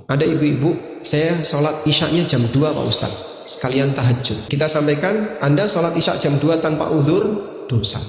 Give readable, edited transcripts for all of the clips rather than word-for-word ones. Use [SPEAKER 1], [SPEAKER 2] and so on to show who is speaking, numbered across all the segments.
[SPEAKER 1] Ada ibu-ibu, saya sholat isyaknya jam 2 Pak Ustaz, sekalian tahajud. Kita sampaikan, Anda sholat isyak jam 2 tanpa uzur, dosa.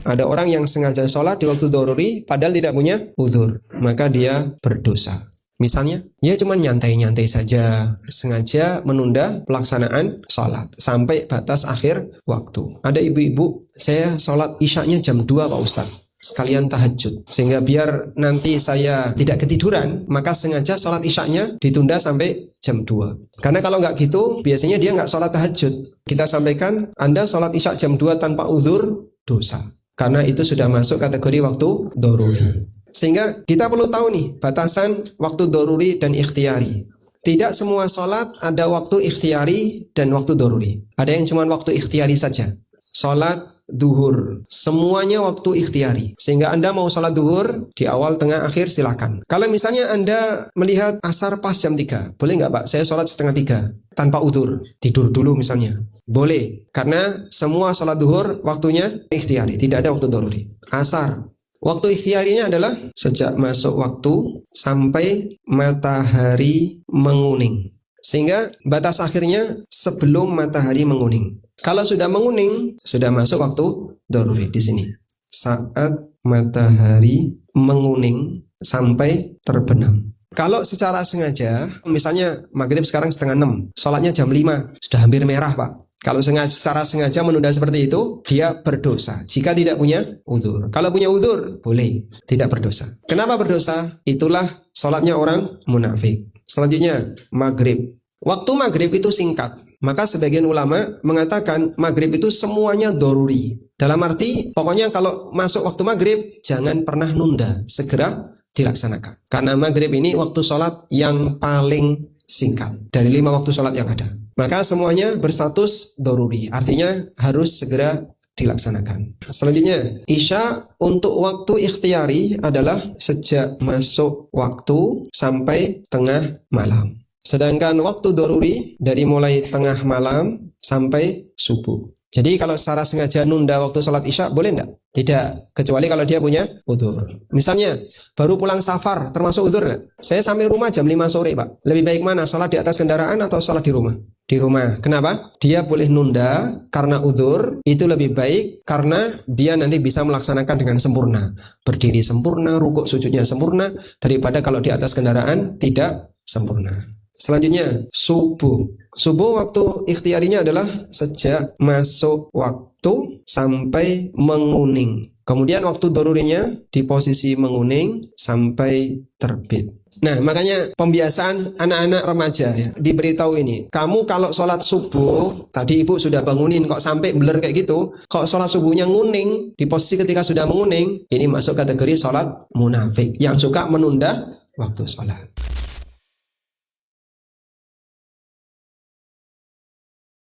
[SPEAKER 1] Ada orang yang sengaja sholat di waktu doruri, padahal tidak punya uzur, maka dia berdosa. Misalnya, dia cuma nyantai-nyantai saja, sengaja menunda pelaksanaan sholat sampai batas akhir waktu. Ada ibu-ibu, saya sholat isyaknya jam 2 Pak Ustaz, sekalian tahajud, sehingga biar nanti saya tidak ketiduran, maka sengaja sholat isyaknya ditunda sampai jam 2. Karena kalau nggak gitu, biasanya dia nggak sholat tahajud. Kita sampaikan, Anda sholat isyak jam 2 tanpa uzur, dosa. Karena itu sudah masuk kategori waktu doruri. Sehingga kita perlu tahu nih, batasan waktu doruri dan ikhtiyari. Tidak semua sholat ada waktu ikhtiyari dan waktu doruri. Ada yang cuma waktu ikhtiyari saja. Sholat duhur, semuanya waktu ikhtiyari. Sehingga Anda mau sholat duhur, di awal, tengah, akhir, silakan. Kalau misalnya Anda melihat asar pas jam 3, boleh nggak Pak? Saya sholat setengah 3, tanpa udzur, tidur dulu misalnya. Boleh, karena semua sholat duhur waktunya ikhtiyari, tidak ada waktu doruri. Asar, waktu ikhtiyarinya adalah sejak masuk waktu sampai matahari menguning. Sehingga batas akhirnya sebelum matahari menguning. Kalau sudah menguning, sudah masuk waktu doruri di sini. Saat matahari menguning sampai terbenam. Kalau secara sengaja, misalnya maghrib sekarang setengah 6, sholatnya jam 5, sudah hampir merah Pak. Kalau secara sengaja menunda seperti itu, dia berdosa jika tidak punya udzur. Kalau punya udzur, boleh, tidak berdosa. Kenapa berdosa? Itulah sholatnya orang munafik. Selanjutnya, maghrib. Waktu maghrib itu singkat. Maka sebagian ulama mengatakan maghrib itu semuanya doruri. Dalam arti, pokoknya kalau masuk waktu maghrib, jangan pernah nunda, segera dilaksanakan. Karena maghrib ini waktu sholat yang paling singkat dari 5 waktu sholat yang ada. Maka semuanya berstatus doruri, artinya harus segera dilaksanakan. Selanjutnya, isya untuk waktu ikhtiyari adalah sejak masuk waktu sampai tengah malam. Sedangkan waktu doruri dari mulai tengah malam sampai subuh. Jadi kalau secara sengaja nunda waktu sholat isya boleh enggak? Tidak, kecuali kalau dia punya udzur. Misalnya baru pulang safar, termasuk udzur enggak? Saya sampai rumah jam 5 sore Pak. Lebih baik mana? Sholat di atas kendaraan atau sholat di rumah? Di rumah. Kenapa? Dia boleh nunda karena udzur. Itu lebih baik karena dia nanti bisa melaksanakan dengan sempurna. Berdiri sempurna, rukuk sujudnya sempurna, daripada kalau di atas kendaraan tidak sempurna. Selanjutnya, subuh. Subuh waktu ikhtiyarinya adalah sejak masuk waktu sampai menguning. Kemudian waktu dorurinya di posisi menguning sampai terbit. Nah, makanya pembiasaan anak-anak remaja ya, diberitahu ini. Kamu kalau sholat subuh, tadi ibu sudah bangunin kok sampai blur kayak gitu. Kok sholat subuhnya nguning, di posisi ketika sudah menguning, ini masuk kategori sholat munafik yang suka menunda waktu sholat.